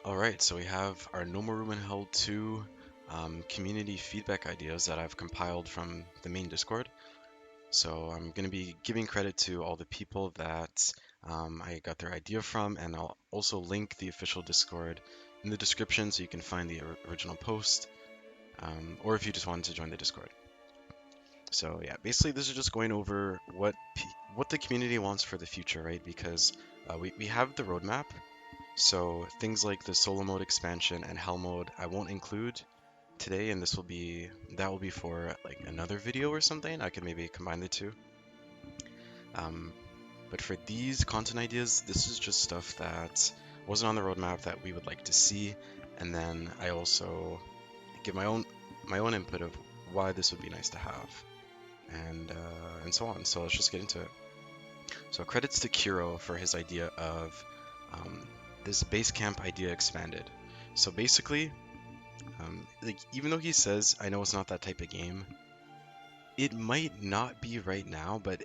Alright, so we have our No More Room in Hell 2 community feedback ideas that I've compiled from the main Discord. So I'm going to be giving credit to all the people that I got their idea from, and I'll also link the official Discord in the description so you can find the original post, or if you just wanted to join the Discord. So yeah, basically this is just going over what the community wants for the future, right? Because we have the roadmap. So things like the solo mode expansion and hell mode I won't include today, and that will be for like another video or something. I could maybe combine the two. Um, but for these content ideas, this is just stuff that wasn't on the roadmap that we would like to see, and then I also give my own input of why this would be nice to have, and so on. So let's just get into it. So credits to Kiro for his idea of this Basecamp idea expanded. So basically, like even though he says I know it's not that type of game, it might not be right now, but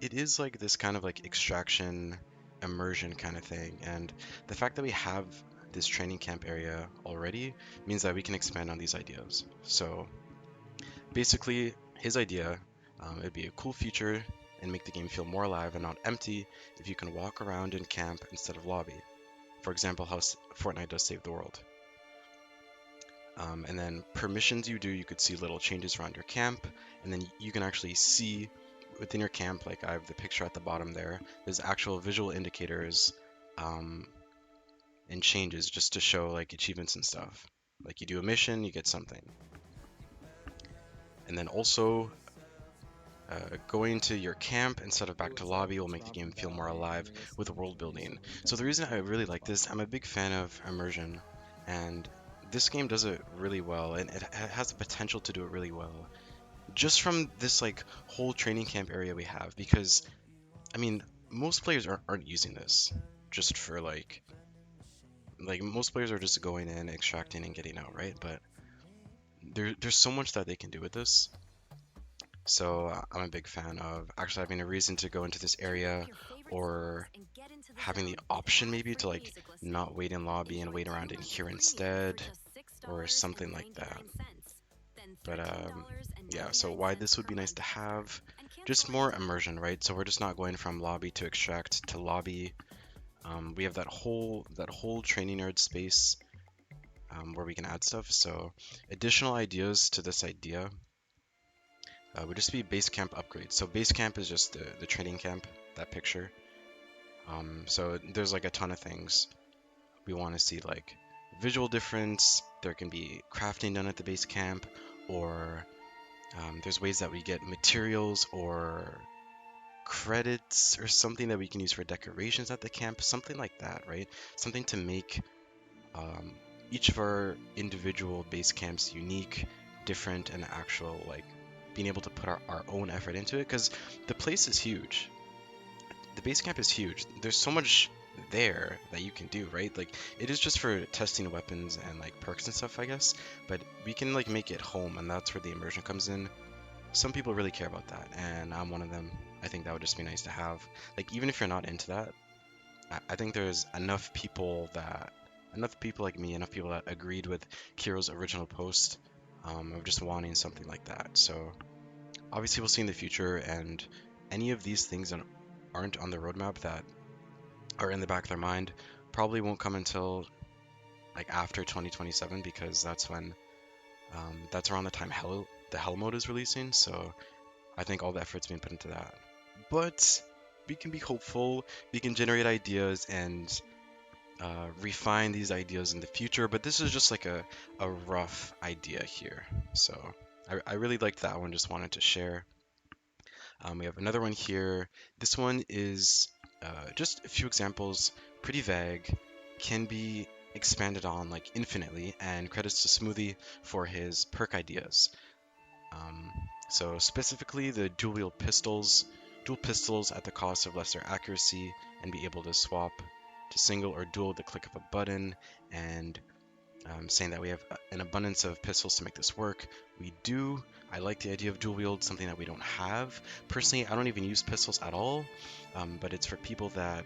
it is like this kind of like extraction immersion kind of thing. And the fact that we have this training camp area already means that we can expand on these ideas. So basically, his idea, it'd be a cool feature and make the game feel more alive and not empty if you can walk around in camp instead of lobby. For example, how Fortnite does Save the World. And then per missions you could see little changes around your camp, and then you can actually see within your camp, like I have the picture at the bottom there, there's actual visual indicators um, and changes just to show like achievements and stuff. Like you do a mission, you get something. And then also going to your camp instead of back to lobby will make the game feel more alive with world building. So the reason I really like this, I'm a big fan of immersion, and this game does it really well, and it has the potential to do it really well. Just from this like whole training camp area we have, because I mean, most players aren't using this just for like most players are just going in, extracting, and getting out, right? But there's so much that they can do with this. So I'm a big fan of actually having a reason to go into this area, or having the option maybe to like not wait in lobby and wait around in here instead, or something like that. But yeah, so why this would be nice to have, just more immersion, right? So we're just not going from lobby to extract to lobby. We have that whole training nerd space where we can add stuff. So additional ideas to this idea would just be base camp upgrades. So base camp is just the training camp, that picture. So there's like a ton of things we want to see, like visual difference. There can be crafting done at the base camp, or there's ways that we get materials or credits or something that we can use for decorations at the camp, something like that, right? Something to make um, each of our individual base camps unique, different, and actual, like being able to put our own effort into it, because the place is huge. The base camp is huge. There's so much there that you can do, right? Like it is just for testing weapons and like perks and stuff, I guess, but we can like make it home, and that's where the immersion comes in. Some people really care about that, and I'm one of them. I think that would just be nice to have. Like even if you're not into that, I think there's enough people like me, enough people that agreed with Kiro's original post of just wanting something like that. So obviously we'll see in the future, and any of these things that aren't on the roadmap that are in the back of their mind probably won't come until like after 2027, because that's around the time the Hell mode is releasing. So I think all the effort's being put into that. But we can be hopeful. We can generate ideas and refine these ideas in the future. But this is just like a rough idea here. So I really liked that one. Just wanted to share. We have another one here. This one is just a few examples, pretty vague, can be expanded on like infinitely, and credits to Smoothie for his perk ideas. Um, so specifically the dual pistols at the cost of lesser accuracy, and be able to swap to single or dual with the click of a button, and saying that we have an abundance of pistols to make this work. We do. I like the idea of dual wield, something that we don't have. Personally, I don't even use pistols at all, but it's for people that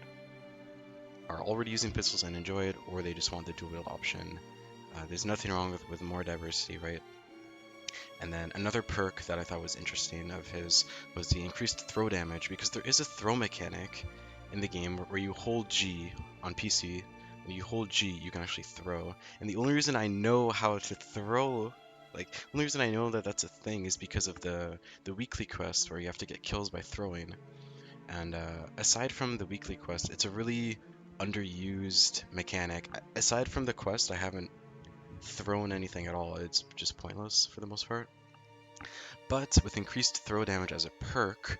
are already using pistols and enjoy it, or they just want the dual wield option. There's nothing wrong with more diversity, right? And then another perk that I thought was interesting of his was the increased throw damage, because there is a throw mechanic in the game where you hold G on PC. When you hold G, you can actually throw. And the only reason I know how to throw, like, the only reason I know that that's a thing is because of the weekly quest where you have to get kills by throwing. And aside from the weekly quest, it's a really underused mechanic. Aside from the quest, I haven't thrown anything at all. It's just pointless for the most part. But with increased throw damage as a perk,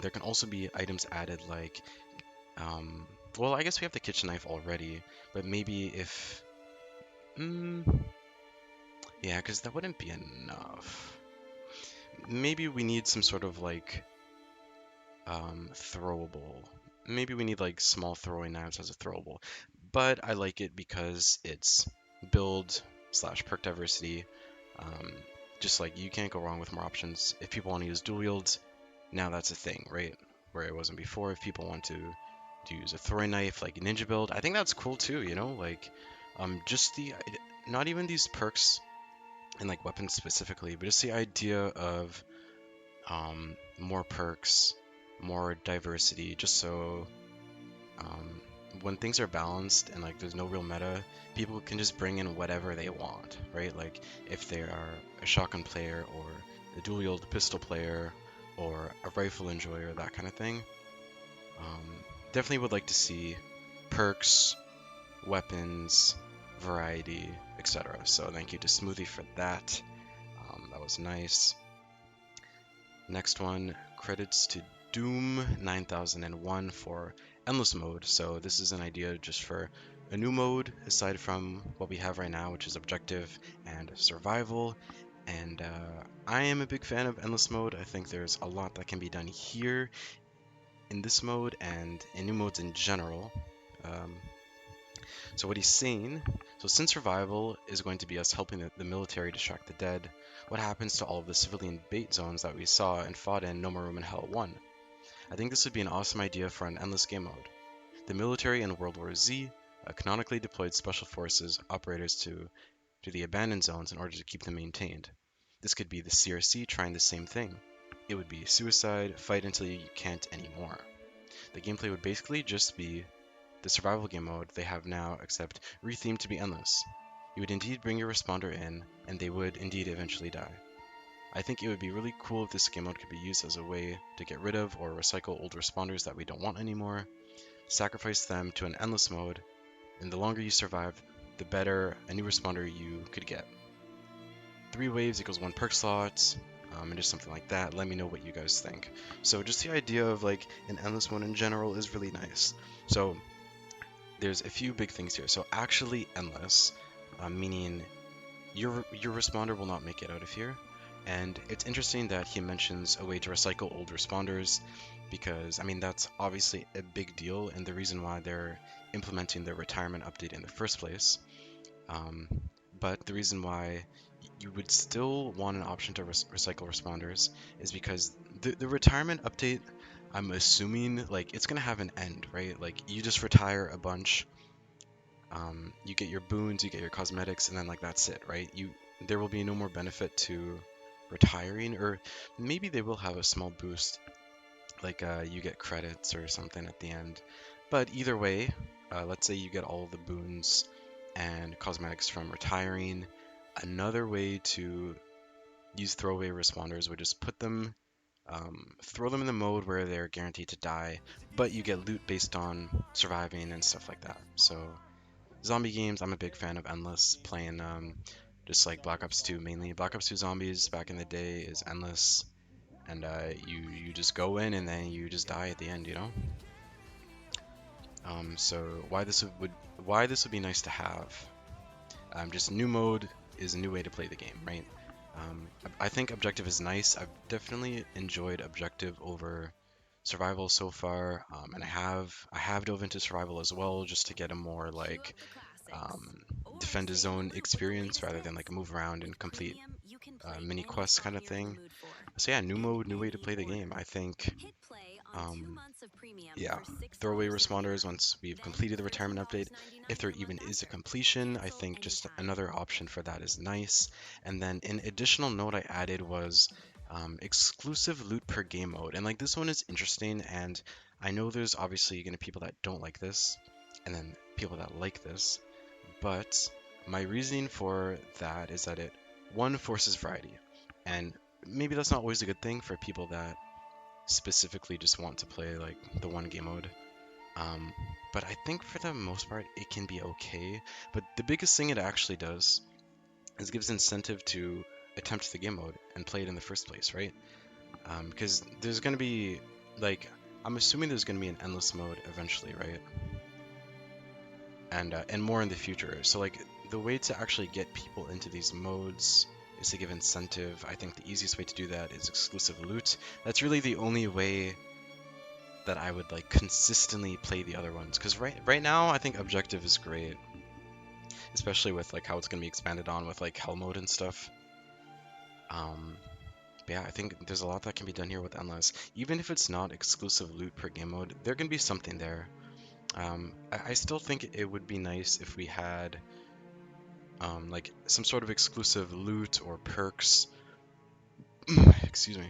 there can also be items added like, um, well, I guess we have the kitchen knife already, but maybe if, mm, yeah, because that wouldn't be enough. Maybe we need some sort of like throwable. Maybe we need like small throwing knives as a throwable. But I like it because it's build slash perk diversity. Um, just like you can't go wrong with more options. If people want to use dual wields, now that's a thing, right? Where it wasn't before. If people want to use a throwing knife like a ninja build, I think that's cool too. You know, like just the not even these perks and like weapons specifically, but just the idea of more perks, more diversity, just so um, when things are balanced and like there's no real meta, people can just bring in whatever they want, right? Like if they are a shotgun player or a dual wield pistol player or a rifle enjoyer, that kind of thing. Um, Definitely would like to see perks, weapons, variety, etc. So thank you to Smoothie for that. That was nice. Next one, credits to Doom 9001 for endless mode. So this is an idea just for a new mode aside from what we have right now, which is objective and survival. And I am a big fan of endless mode. I think there's a lot that can be done here in this mode and in new modes in general. Um, so what he's saying, so since survival is going to be us helping the military distract the dead, what happens to all of the civilian bait zones that we saw and fought in No More Room in Hell 1? I think this would be an awesome idea for an endless game mode. The military in World War Z canonically deployed special forces operators to the abandoned zones in order to keep them maintained. This could be the CRC trying the same thing. It would be suicide, fight until you can't anymore. The gameplay would basically just be the survival game mode they have now, except rethemed to be endless. You would indeed bring your responder in, and they would indeed eventually die. I think it would be really cool if this game mode could be used as a way to get rid of or recycle old responders that we don't want anymore, sacrifice them to an endless mode, and the longer you survive, the better a new responder you could get. 3 waves equals 1 perk slot, and just something like that. Let me know what you guys think. So just the idea of like an endless mode in general is really nice. So there's a few big things here. So actually endless, meaning your responder will not make it out of here. And it's interesting that he mentions a way to recycle old responders because, I mean, that's obviously a big deal and the reason why they're implementing the retirement update in the first place. Um, but the reason why you would still want an option to recycle responders is because the retirement update, I'm assuming, like, it's going to have an end, right? Like, you just retire a bunch, you get your boons, you get your cosmetics, and then like that's it, right? There will be no more benefit to retiring, or maybe they will have a small boost, like you get credits or something at the end. But either way, let's say you get all the boons and cosmetics from retiring. Another way to use throwaway responders would just throw them in the mode where they're guaranteed to die, but you get loot based on surviving and stuff like that. So zombie games, I'm a big fan of endless, playing just like Black Ops 2 mainly. Black Ops 2 Zombies back in the day is endless, and you just go in and then you just die at the end, you know. So why this would be nice to have? Just new mode is a new way to play the game, right? I think objective is nice. I've definitely enjoyed objective over survival so far, and I have dove into survival as well just to get a more like um, defend a zone experience rather than like move around and complete mini quests kind of thing. So yeah, new mode, new way to play the game. I think Um, yeah, throwaway responders once we've completed the retirement update. If there even is a completion, I think just another option for that is nice. And then an additional note I added was exclusive loot per game mode. And like this one is interesting, and I know there's obviously going to be people that don't like this, and then people that like this. But my reasoning for that is that it, one, forces variety. And maybe that's not always a good thing for people that specifically just want to play like the one game mode. Um, but I think for the most part, it can be okay. But the biggest thing it actually does is gives incentive to attempt the game mode and play it in the first place, right? Because there's going to be, like, I'm assuming there's going to be an endless mode eventually, right? And more in the future. So like the way to actually get people into these modes is to give incentive. I think the easiest way to do that is exclusive loot. That's really the only way that I would like consistently play the other ones. Because right now I think objective is great, especially with like how it's gonna be expanded on with like hell mode and stuff. Um, but yeah, I think there's a lot that can be done here with endless. Even if it's not exclusive loot per game mode, there can be something there. I still think it would be nice if we had like some sort of exclusive loot or perks, excuse me,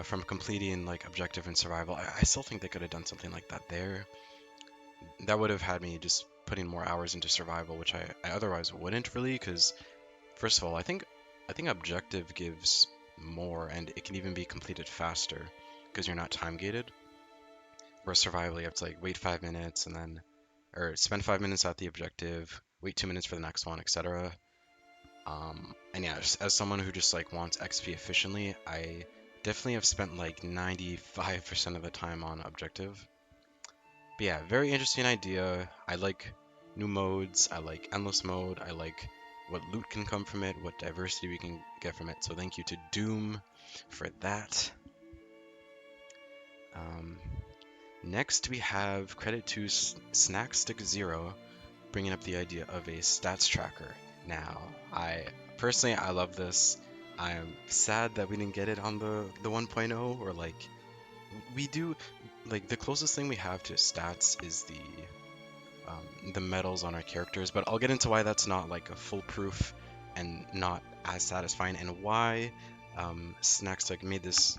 from completing like objective and survival. I still think they could have done something like that there. That would have had me just putting more hours into survival, which I otherwise wouldn't really, because first of all, I think objective gives more, and it can even be completed faster because you're not time gated. Whereas survival, you have to like wait 5 minutes and then, or spend 5 minutes at the objective, wait 2 minutes for the next one, etc. And yeah, as someone who just like wants XP efficiently, I definitely have spent like 95% of the time on objective. But yeah, very interesting idea. I like new modes. I like endless mode. I like what loot can come from it, what diversity we can get from it. So thank you to Doom for that. Um, Next, we have credit to Snackstick Zero, bringing up the idea of a stats tracker. Now, I personally I love this. I'm sad that we didn't get it on the 1.0, or like we do. Like the closest thing we have to stats is the medals on our characters, but I'll get into why that's not like a foolproof and not as satisfying, and why Snackstick made this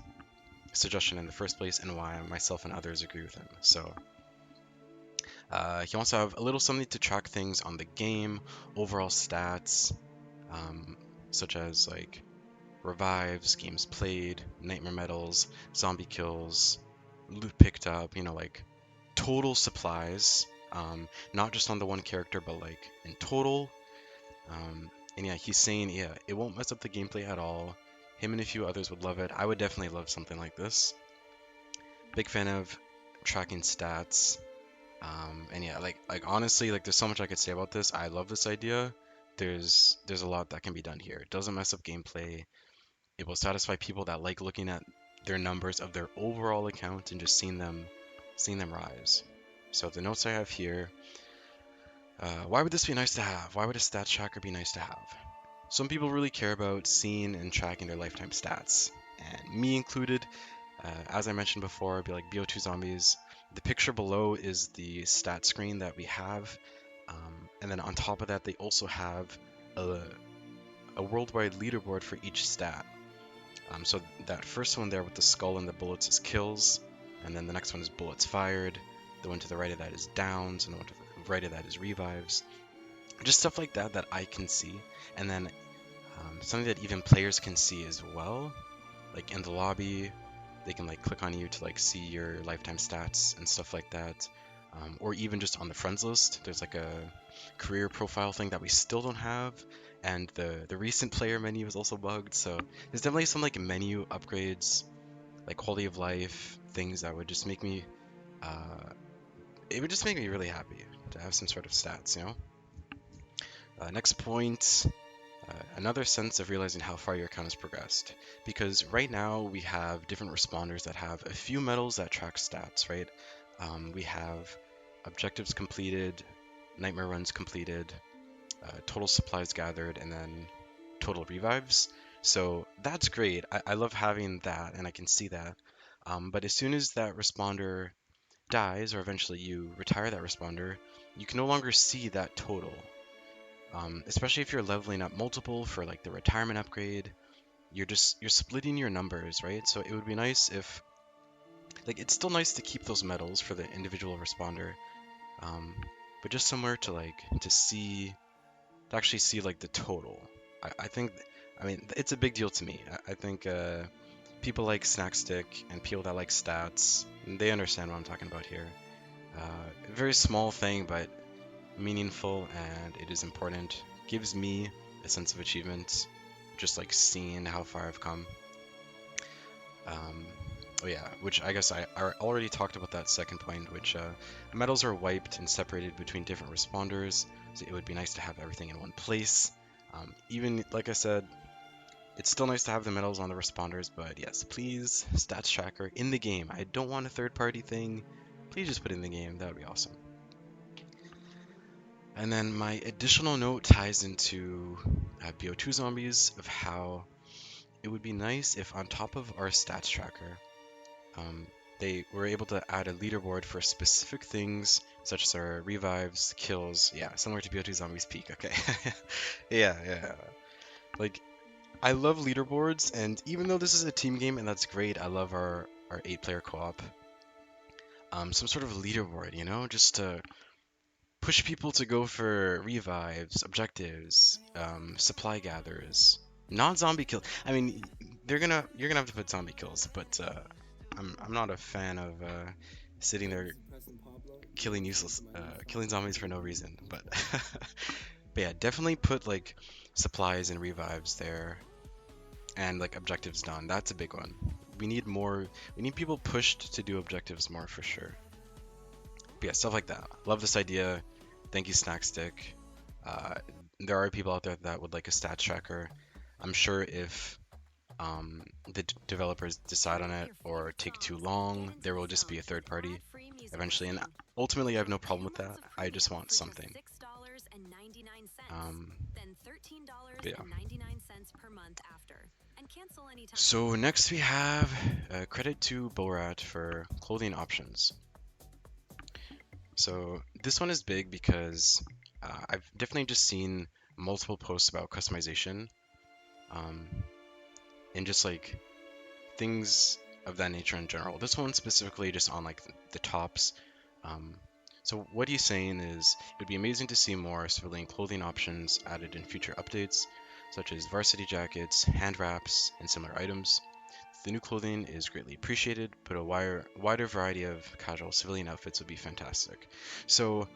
suggestion in the first place, and why myself and others agree with him. So he wants to have a little something to track things on the game, overall stats, um, such as like revives, games played, nightmare medals, zombie kills, loot picked up, like total supplies, not just on the one character, but like in total. And yeah, he's saying, yeah, it won't mess up the gameplay at all. Him and a few others would love it. I would definitely love something like this. Big fan of tracking stats. And yeah, like honestly, like there's so much I could say about this. I love this idea. There's a lot that can be done here. It doesn't mess up gameplay. It will satisfy people that like looking at their numbers of their overall account and just seeing them rise. So the notes I have here, why would this be nice to have? Why would a stats tracker be nice to have? Some people really care about seeing and tracking their lifetime stats, and me included. As I mentioned before, it'd be like BO2 zombies. The picture below is the stat screen that we have, and then on top of that, they also have a, a worldwide leaderboard for each stat. So that first one there with the skull and the bullets is kills, and then the next one is bullets fired. The one to the right of that is downs, and the one to the right of that is revives. Just stuff like that that I can see, and then something that even players can see as well. Like in the lobby, they can like click on you to like see your lifetime stats and stuff like that. Or even just on the friends list, there's like a career profile thing that we still don't have, and the recent player menu is also bugged. So there's definitely some like menu upgrades, like quality of life things that would just make me, uh, it would just make me really happy to have some sort of stats. Next point, another sense of realizing how far your account has progressed. Because right now we have different responders that have a few medals that track stats, right? We have objectives completed, nightmare runs completed, total supplies gathered, and then total revives. So that's great. I love having that, and I can see that. But as soon as that responder dies, or eventually you retire that responder, you can no longer see that total. Especially if you're leveling up multiple for like the retirement upgrade, you're splitting your numbers, right? So it would be nice if like it's still nice to keep those medals for the individual responder, um, but just somewhere to like to actually see like the total. I think, I mean, it's a big deal to me. I think people like Snackstick and people that like stats, they understand what I'm talking about here. A very small thing, but meaningful, and it is important. Gives me a sense of achievement, just like seeing how far I've come. Um, oh yeah, which I guess I already talked about that second point, which medals are wiped and separated between different responders, so it would be nice to have everything in one place. Even like I said, it's still nice to have the medals on the responders, but yes, please, stats tracker in the game. I don't want a third-party thing. Please just put it in the game. That would be awesome. And then my additional note ties into BO2 zombies of how it would be nice if on top of our stats tracker, they were able to add a leaderboard for specific things, such as our revives, kills. Yeah, similar to BO2 Zombies Peak. Okay. Yeah. Like, I love leaderboards, and even though this is a team game and that's great, I love our 8-player co-op. Some sort of leaderboard, just to push people to go for revives, objectives, supply gatherers, not zombie kills. I mean, you're gonna have to put zombie kills, but I'm not a fan of sitting there killing zombies for no reason. But but yeah, definitely put like supplies and revives there, and like objectives done. That's a big one. We need more. We need people pushed to do objectives more for sure. But yeah, stuff like that. Love this idea. Thank you, Snackstick. Uh, there are people out there that would like a stats tracker. I'm sure if the developers decide on it or take too long, there will just be a third party eventually. And ultimately, I have no problem with that. I just want something. Um, but yeah. So next we have credit to Borat for clothing options. So this one is big because I've definitely just seen multiple posts about customization, um, and just like things of that nature in general. This one specifically just on like the tops. Um, so what he's saying is it would be amazing to see more civilian clothing options added in future updates, such as varsity jackets, hand wraps, and similar items. The new clothing is greatly appreciated, but a wider variety of casual civilian outfits would be fantastic. So,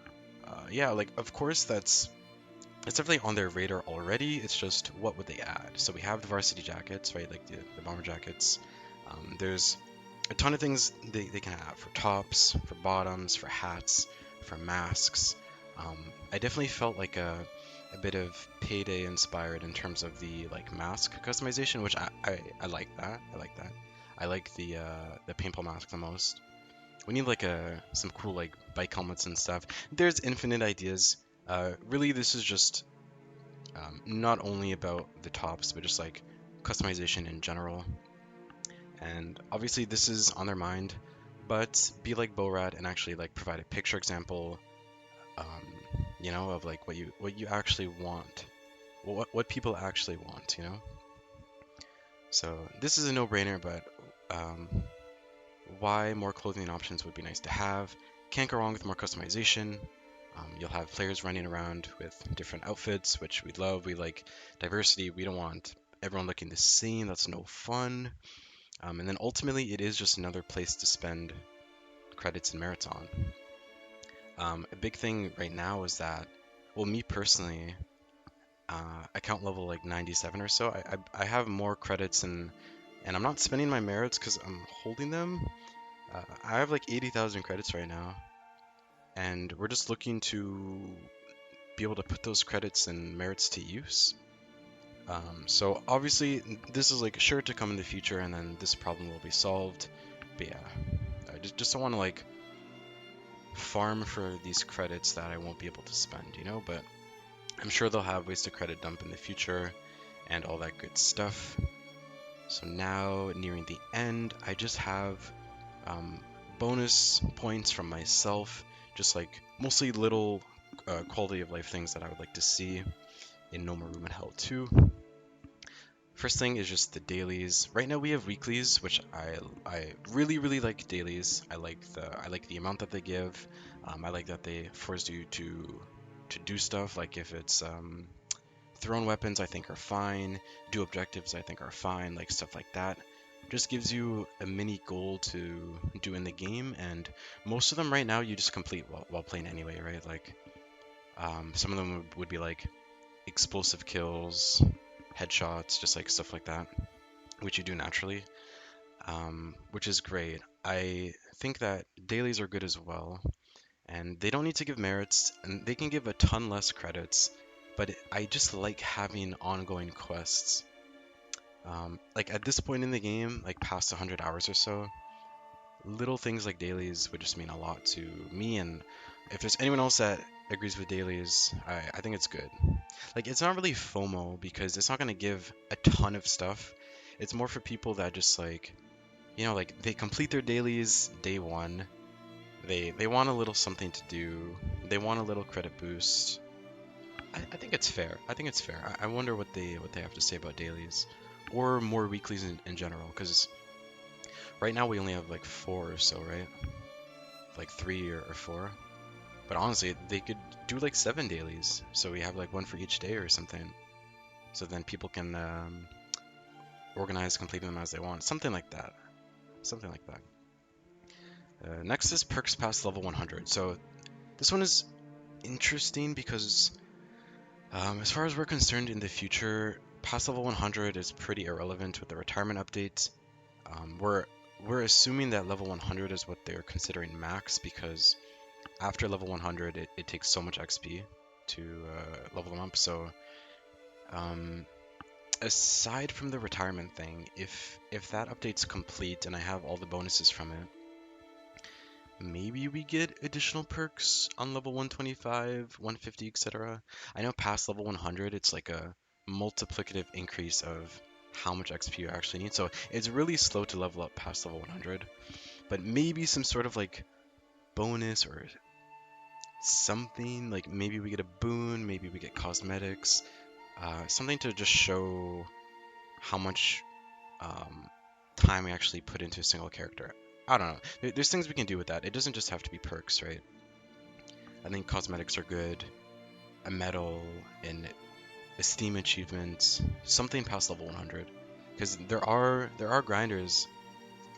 yeah, like of course it's definitely on their radar already. It's just what would they add? So we have the varsity jackets, right? Like the bomber jackets. There's a ton of things they can have for tops, for bottoms, for hats, for masks. I definitely felt like a bit of Payday inspired in terms of the like mask customization, which I like that. I like that. I like the paintball mask the most. We need like some cool like bike helmets and stuff. There's infinite ideas. Really, this is just not only about the tops, but just like customization in general. And obviously, this is on their mind, but be like Borat and actually like provide a picture example, of like what you actually want, what people actually want. So this is a no-brainer, but um, why more clothing options would be nice to have. Can't go wrong with more customization. You'll have players running around with different outfits, which we love. We like diversity. We don't want everyone looking the same. That's no fun. And then ultimately, it is just another place to spend credits and merits on. A big thing right now is that, well, me personally, account level like 97 or so, I have more credits and I'm not spending my merits because I'm holding them. I have like 80,000 credits right now, and we're just looking to be able to put those credits and merits to use. So obviously this is like sure to come in the future, and then this problem will be solved. But yeah, I just don't want to like farm for these credits that I won't be able to spend. But I'm sure they'll have ways to credit dump in the future and all that good stuff. So now nearing the end, I just have Um, Bonus points from myself, just like mostly little quality of life things that I would like to see in No More Room in Hell 2. First thing is just the dailies. Right now we have weeklies, which I really like dailies. I like the amount that they give. I like that they force you to do stuff. Like if it's thrown weapons, I think are fine. Do objectives, I think are fine. Like stuff like that. Just gives you a mini goal to do in the game, and most of them right now you just complete while playing anyway, right? Like some of them would be like explosive kills, headshots, just like stuff like that, which you do naturally, which is great. I think that dailies are good as well, and they don't need to give merits, and they can give a ton less credits, but I just like having ongoing quests. Like at this point in the game, like past 100 hours or so, little things like dailies would just mean a lot to me, and if there's anyone else that agrees with dailies, I think it's good. Like it's not really FOMO because it's not going to give a ton of stuff. It's more for people that just like, like they complete their dailies day one. They want a little something to do. They want a little credit boost. I think it's fair. I think it's fair. I wonder what they have to say about dailies or more weeklies in general because right now we only have like four or so, right? Like three or four. But honestly, they could do like 7 dailies. So we have like one for each day or something. So then people can organize completing them as they want. Something like that. Something like that. Next is perks past level 100. So this one is interesting because, as far as we're concerned, in the future, past level 100 is pretty irrelevant with the retirement update. We're assuming that level 100 is what they're considering max because after level 100, it takes so much XP to level them up. So um, aside from the retirement thing, if that update's complete and I have all the bonuses from it, maybe we get additional perks on level 125, 150, etc. I know past level 100, it's like a multiplicative increase of how much XP you actually need. So it's really slow to level up past level 100, but maybe some sort of like bonus or something, like maybe we get a boon, maybe we get cosmetics, something to just show how much time we actually put into a single character. I don't know. There's things we can do with that. It doesn't just have to be perks, right? I think cosmetics are good, a medal, and esteem achievements, something past level 100, because there are grinders.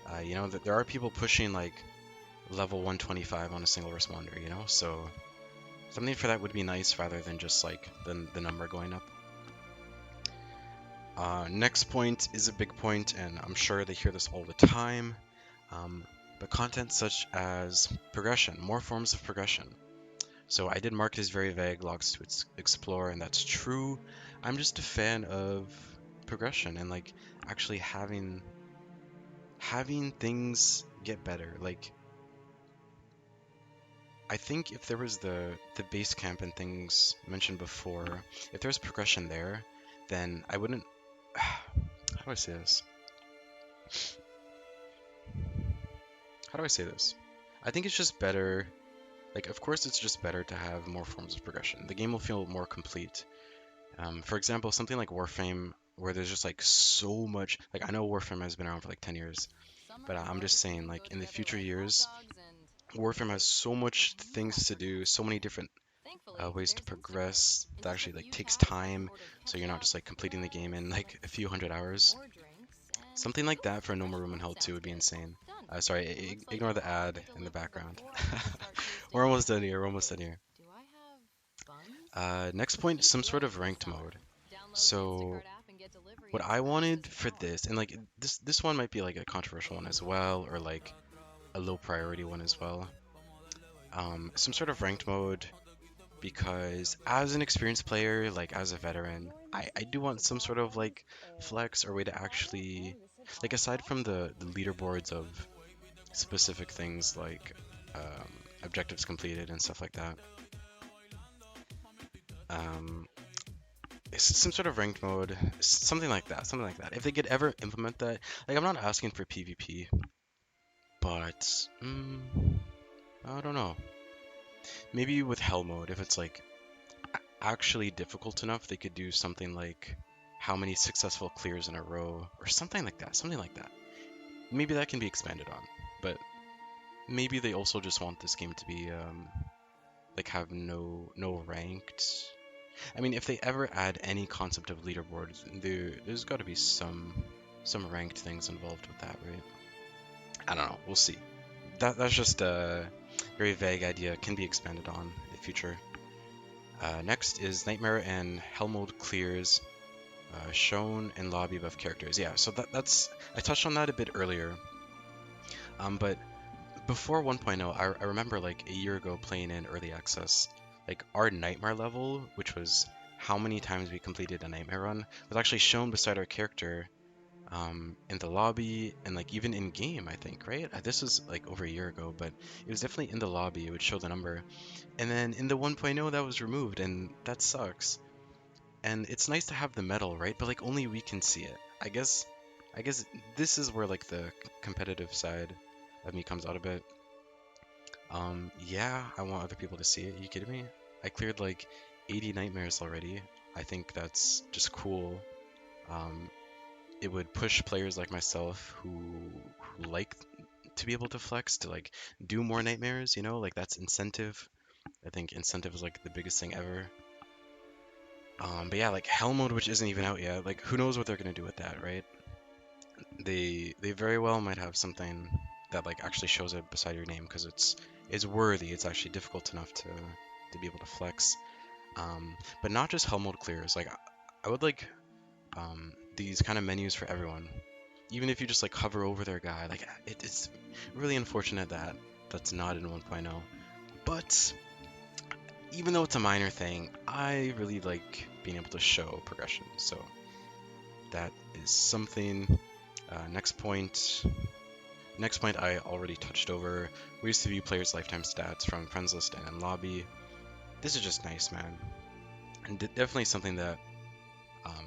That there are people pushing like level 125 on a single responder. So something for that would be nice rather than just like the number going up. Next point is a big point, and I'm sure they hear this all the time. Um, but content such as progression, more forms of progression. So I did mark this very vague, logs to explore, and that's true. I'm just a fan of progression and like actually having things get better. Like I think if there was the base camp and things mentioned before, if there's progression there, then I wouldn't. How do I say this? How do I say this? I think it's just better. Like, of course, it's just better to have more forms of progression. The game will feel more complete. For example, something like Warframe, where there's just like so much. Like, I know Warframe has been around for like 10 years, but I'm just saying, like, in the future years, Warframe has so much things to do, so many different ways to progress that actually like takes time, so you're not just like completing the game in like a few hundred hours. Something like that for No More Room in Hell 2 would be insane. Sorry, ignore the ad in the background. We're almost done here. We're almost done here. Next point, some sort of ranked mode. So what I wanted for this, and like this one might be like a controversial one as well, or like a low priority one as well. Some sort of ranked mode because as an experienced player, like as a veteran, I do want some sort of like flex or way to actually, like aside from the leaderboards of specific things like objectives completed and stuff like that. Um, some sort of ranked mode, something like that, something like that. If they could ever implement that, like I'm not asking for PvP, But I don't know. Maybe with hell mode, if it's like actually difficult enough, they could do something like how many successful clears in a row or something like that. Something like that. Maybe that can be expanded on. But maybe they also just want this game to be like have no ranked. I mean, if they ever add any concept of leaderboards, there's got to be some ranked things involved with that, right? I don't know. We'll see. That's just a very vague idea. Can be expanded on in the future. Next is Nightmare and Hell mode clears shown in lobby above characters. Yeah, so that's I touched on that a bit earlier. But before 1.0, I remember like a year ago playing in early access, like our Nightmare level, which was how many times we completed a Nightmare run, was actually shown beside our character in the lobby and like even in game, I think, right? This was like over a year ago, but it was definitely in the lobby. It would show the number. And then in the 1.0 that was removed, and that sucks. And it's nice to have the medal, right? But like only we can see it. I guess this is where like the competitive side of me comes out a bit. Yeah, I want other people to see it. Are you kidding me? I cleared like 80 nightmares already. I think that's just cool. Um, it would push players like myself who like to be able to flex to like do more nightmares, like that's incentive. I think incentive is like the biggest thing ever. But yeah, like hell mode, which isn't even out yet. Like who knows what they're gonna do with that, right? They very well might have something that like actually shows it beside your name because it's worthy. It's actually difficult enough to be able to flex. But not just hell mode clears. Like I would like these kind of menus for everyone. Even if you just like hover over their guy, like it's really unfortunate that that's not in 1.0. But even though it's a minor thing, I really like being able to show progression. So that is something. Next point. Next point I already touched over. We used to view players' lifetime stats from friends list and in lobby. This is just nice, man, and definitely something that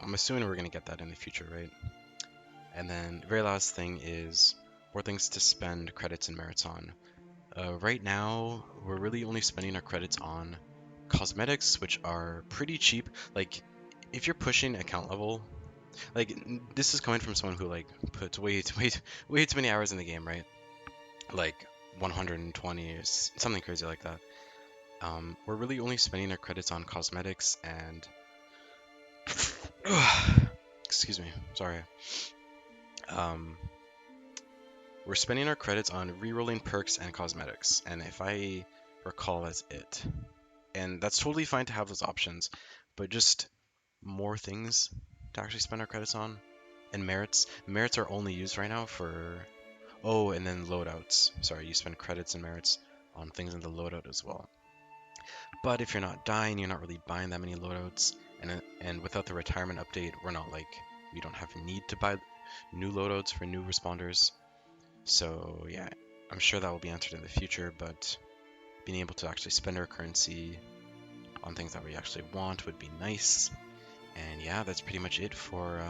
I'm assuming we're gonna get that in the future, right? And then the very last thing is more things to spend credits and merits on. Right now, we're really only spending our credits on cosmetics, which are pretty cheap. Like, if you're pushing account level, like this is coming from someone who like puts way too many hours in the game, right? Like 120 or something crazy like that. We're really only spending our credits on cosmetics and excuse me, sorry. Um, we're spending our credits on rerolling perks and cosmetics, and if I recall, that's it. And that's totally fine to have those options, but just more things to actually spend our credits on. And merits. Merits are only used right now for. Oh, and then loadouts. Sorry, you spend credits and merits on things in the loadout as well. But if you're not dying, you're not really buying that many loadouts. And without the retirement update, we're not like we don't have a need to buy new loadouts for new responders. So yeah, I'm sure that will be answered in the future. But being able to actually spend our currency on things that we actually want would be nice. And yeah, that's pretty much it for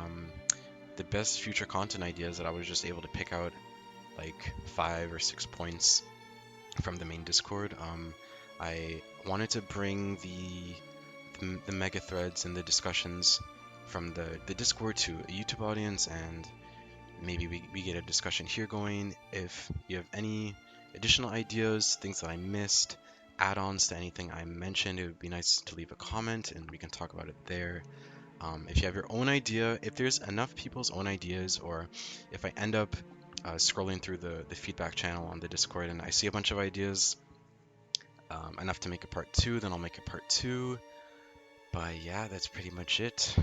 the best future content ideas that I was just able to pick out like 5 or 6 points from the main Discord. I wanted to bring the mega threads and the discussions from the Discord to a YouTube audience, and maybe we get a discussion here going. If you have any additional ideas, things that I missed, add-ons to anything I mentioned, it would be nice to leave a comment and we can talk about it there. If you have your own idea, if there's enough people's own ideas, or if I end up scrolling through the feedback channel on the Discord and I see a bunch of ideas, enough to make a part 2, then I'll make a part 2. But yeah, that's pretty much it.